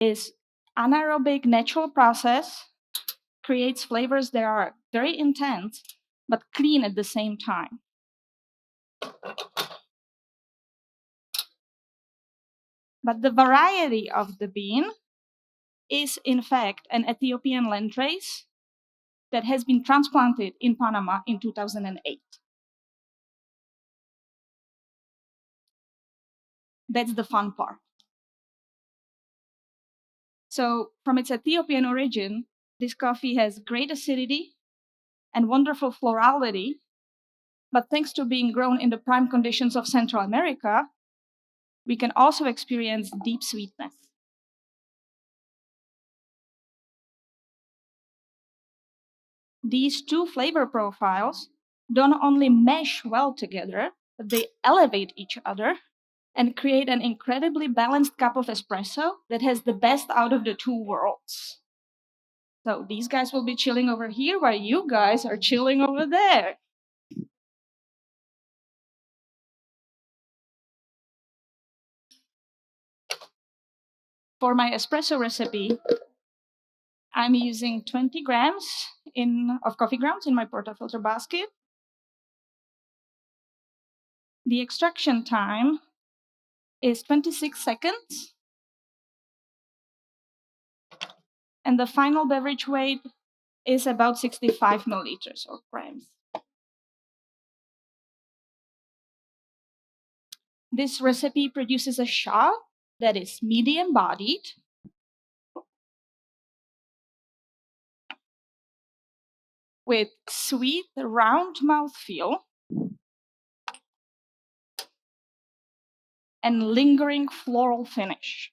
is anaerobic natural process creates flavors that are very intense but clean at the same time. But the variety of the bean is in fact an Ethiopian landrace that has been transplanted in Panama in 2008. That's the fun part. So from its Ethiopian origin, this coffee has great acidity and wonderful florality, but thanks to being grown in the prime conditions of Central America, we can also experience deep sweetness. These two flavor profiles don't only mesh well together, but they elevate each other and create an incredibly balanced cup of espresso that has the best out of the two worlds. So these guys will be chilling over here while you guys are chilling over there. For my espresso recipe, I'm using 20 grams of coffee grounds in my portafilter basket. The extraction time is 26 seconds. And the final beverage weight is about 65 milliliters or grams. This recipe produces a shot that is medium bodied, with sweet, round mouthfeel and lingering floral finish.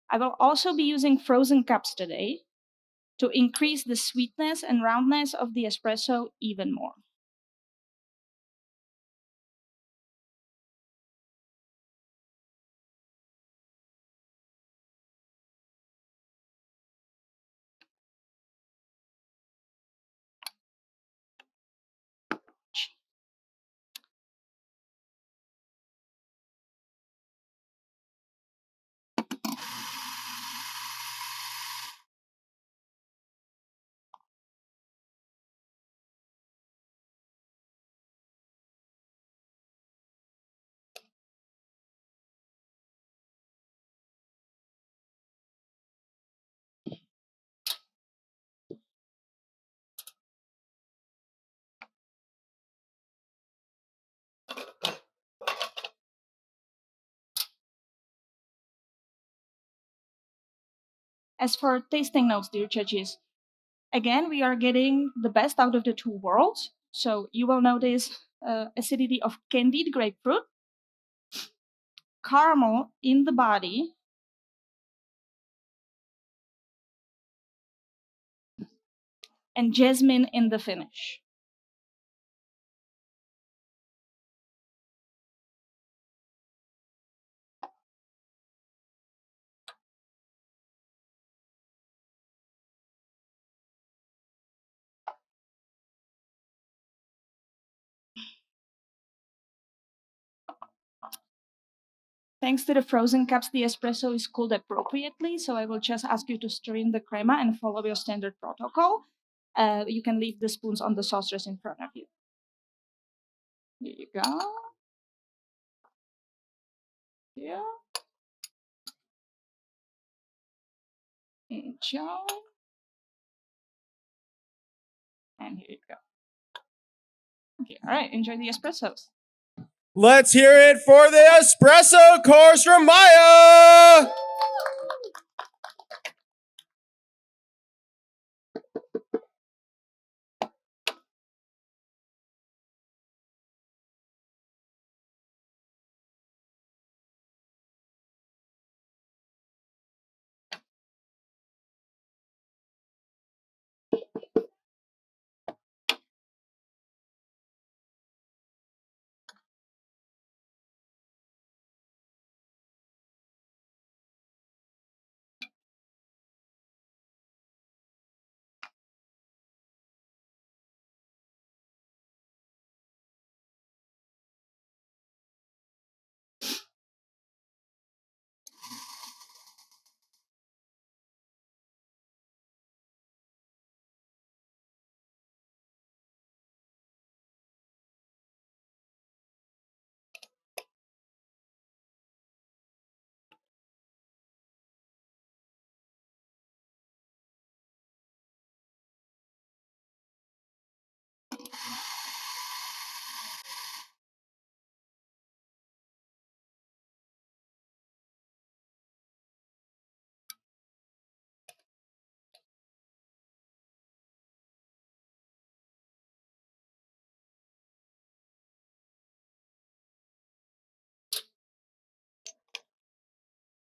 I will also be using frozen cups today to increase the sweetness and roundness of the espresso even more. As for tasting notes, dear judges, again, we are getting the best out of the two worlds. So you will notice acidity of candied grapefruit, caramel in the body, and jasmine in the finish. Thanks to the frozen cups, the espresso is cooled appropriately, so I will just ask you to stir in the crema and follow your standard protocol. You can leave the spoons on the saucers in front of you. Here you go. Yeah. Enjoy. And here you go. Okay, all right, enjoy the espressos. Let's hear it for the espresso course from Maja!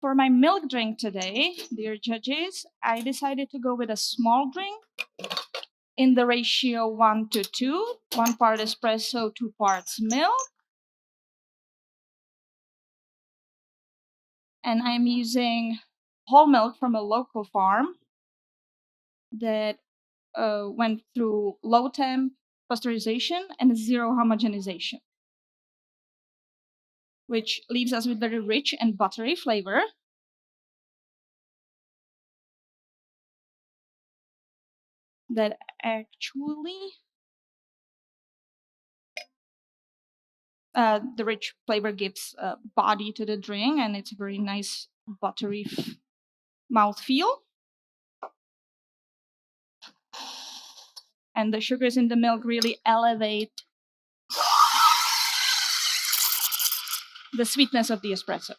For my milk drink today, dear judges, I decided to go with a small drink in the ratio 1:2, 1 part espresso, 2 parts milk. And I'm using whole milk from a local farm that went through low temp pasteurization and zero homogenization, which leaves us with very rich and buttery flavor. That actually, the rich flavor gives body to the drink, and it's a very nice buttery mouth feel. And the sugars in the milk really elevate the sweetness of the espresso.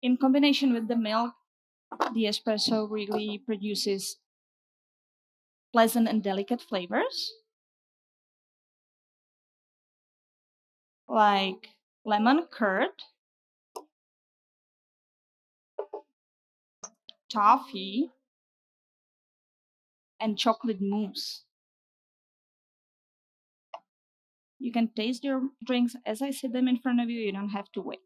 In combination with the milk, the espresso really produces pleasant and delicate flavors like lemon curd, toffee, and chocolate mousse. You can taste your drinks as I set them in front of you. You don't have to wait.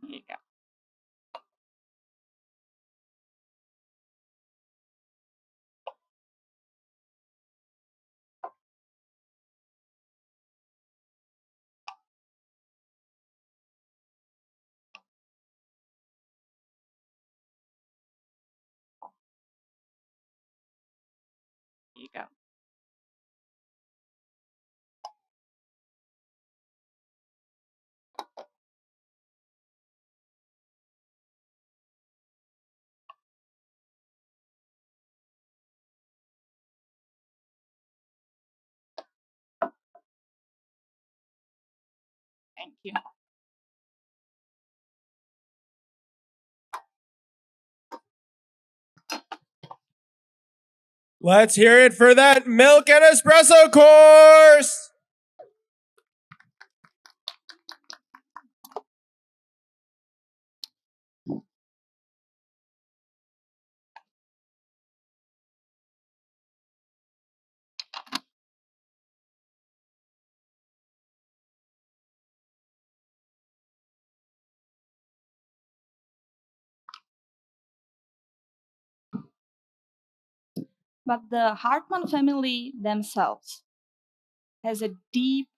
Here you go. Here you go. Thank you. Let's hear it for that milk and espresso course. But the Hartmann family themselves has a deep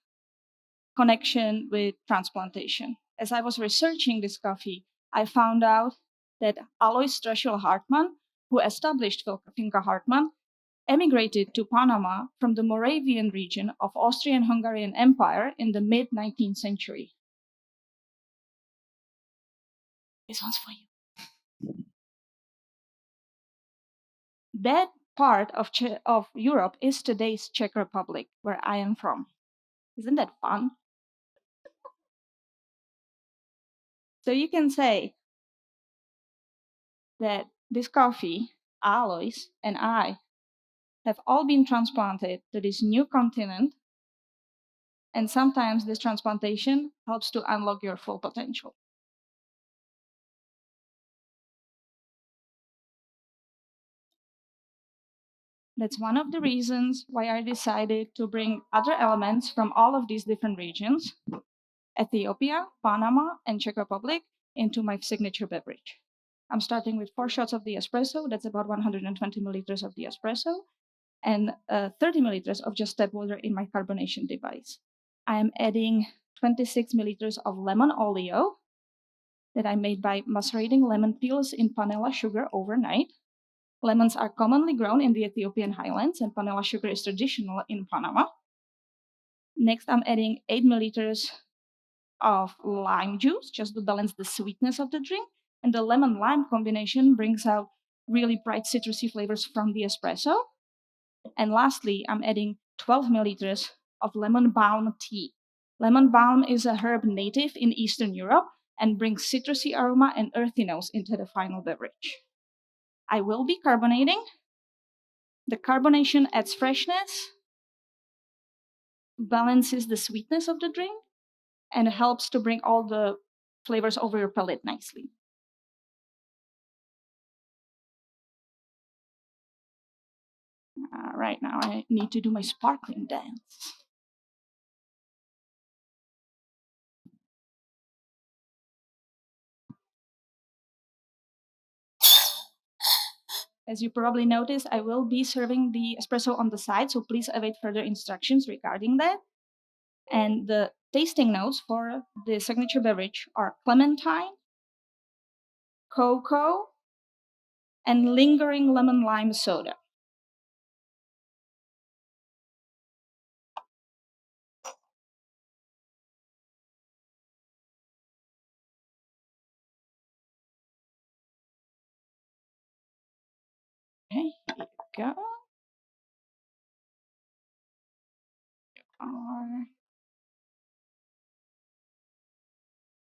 connection with transplantation. As I was researching this coffee, I found out that Alois Strachel Hartmann, who established Finca Hartmann, emigrated to Panama from the Moravian region of Austrian-Hungarian Empire in the mid-19th century. This one's for you. That part of Europe is today's Czech Republic, where I am from. Isn't that fun? So you can say that this coffee, Alois, and I have all been transplanted to this new continent, and sometimes this transplantation helps to unlock your full potential. That's one of the reasons why I decided to bring other elements from all of these different regions, Ethiopia, Panama, and Czech Republic, into my signature beverage. I'm starting with 4 shots of the espresso. That's about 120 milliliters of the espresso, and 30 milliliters of just tap water in my carbonation device. I am adding 26 milliliters of lemon oleo that I made by macerating lemon peels in panela sugar overnight. Lemons are commonly grown in the Ethiopian highlands, and panela sugar is traditional in Panama. Next, I'm adding 8 milliliters of lime juice just to balance the sweetness of the drink. And the lemon lime combination brings out really bright citrusy flavors from the espresso. And lastly, I'm adding 12 milliliters of lemon balm tea. Lemon balm is a herb native in Eastern Europe and brings citrusy aroma and earthy notes into the final beverage. I will be carbonating. The carbonation adds freshness, balances the sweetness of the drink, and helps to bring all the flavors over your palate nicely. Right now, I need to do my sparkling dance. As you probably noticed, I will be serving the espresso on the side, so please await further instructions regarding that. And the tasting notes for the signature beverage are clementine, cocoa, and lingering lemon lime soda. Okay, here you go.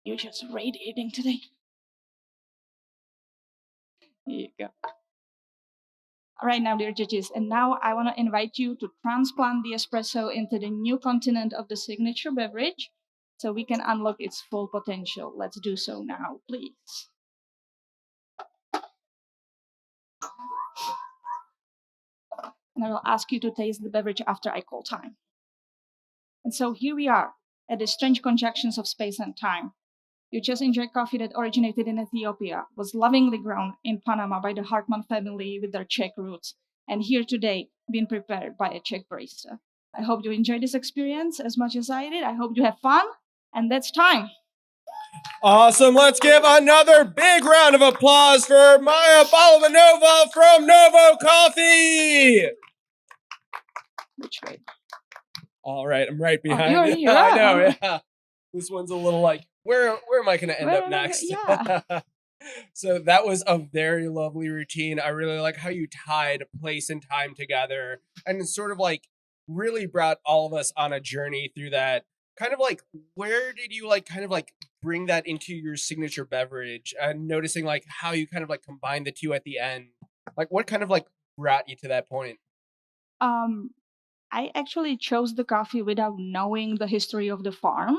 You're just radiating today. Here you go. All right, now, dear judges, and now I want to invite you to transplant the espresso into the new continent of the signature beverage so we can unlock its full potential. Let's do so now, please. And I will ask you to taste the beverage after I call time. And so here we are at the strange conjunctions of space and time. You just enjoyed coffee that originated in Ethiopia, was lovingly grown in Panama by the Hartmann family with their Czech roots, and here today being prepared by a Czech barista. I hope you enjoyed this experience as much as I did. I hope you have fun, and that's time. Awesome. Let's give another big round of applause for Maja Balabanova from Novo Coffee. Which way? All right, I'm right behind you. You're I know, yeah. This one's a little like, where am I going to end up next? Yeah. So that was a very lovely routine. I really like how you tied place and time together and sort of like really brought all of us on a journey through that. Kind of like, where did you like kind of like bring that into your signature beverage and noticing like how you kind of like combine the two at the end? Like what kind of like brought you to that point? I actually chose the coffee without knowing the history of the farm.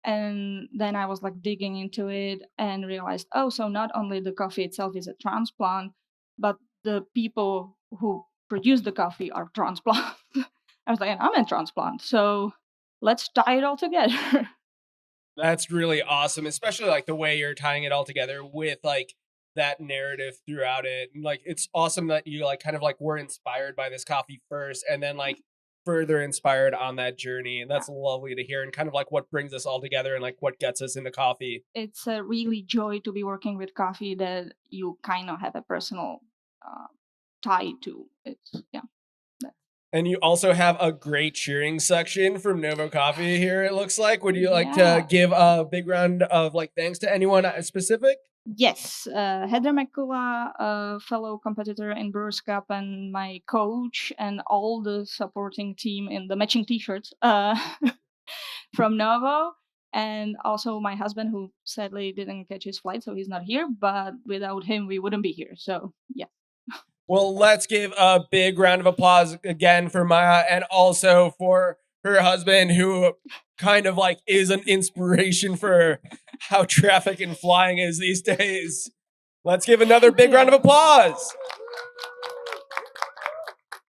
And then I was like digging into it and realized, oh, so not only the coffee itself is a transplant, but the people who produce the coffee are transplant. I was like, I'm a transplant, so let's tie it all together. That's really awesome, especially like the way you're tying it all together with like that narrative throughout it. And, like it's awesome that you like kind of like were inspired by this coffee first and then like further inspired on that journey. And that's lovely to hear and kind of like what brings us all together and like what gets us into coffee. It's a really joy to be working with coffee that you kind of have a personal tie to. It's yeah. And you also have a great cheering section from Novo Coffee here, it looks like. Would you like to give a big round of like thanks to anyone specific? Yes, Heather McCullough, a fellow competitor in Brewers Cup, and my coach, and all the supporting team in the matching T-shirts from Novo, and also my husband, who sadly didn't catch his flight, so he's not here. But without him, we wouldn't be here. So yeah. Well, let's give a big round of applause again for Maja and also for her husband, who kind of like is an inspiration for how traffic and flying is these days. Let's give another big round of applause.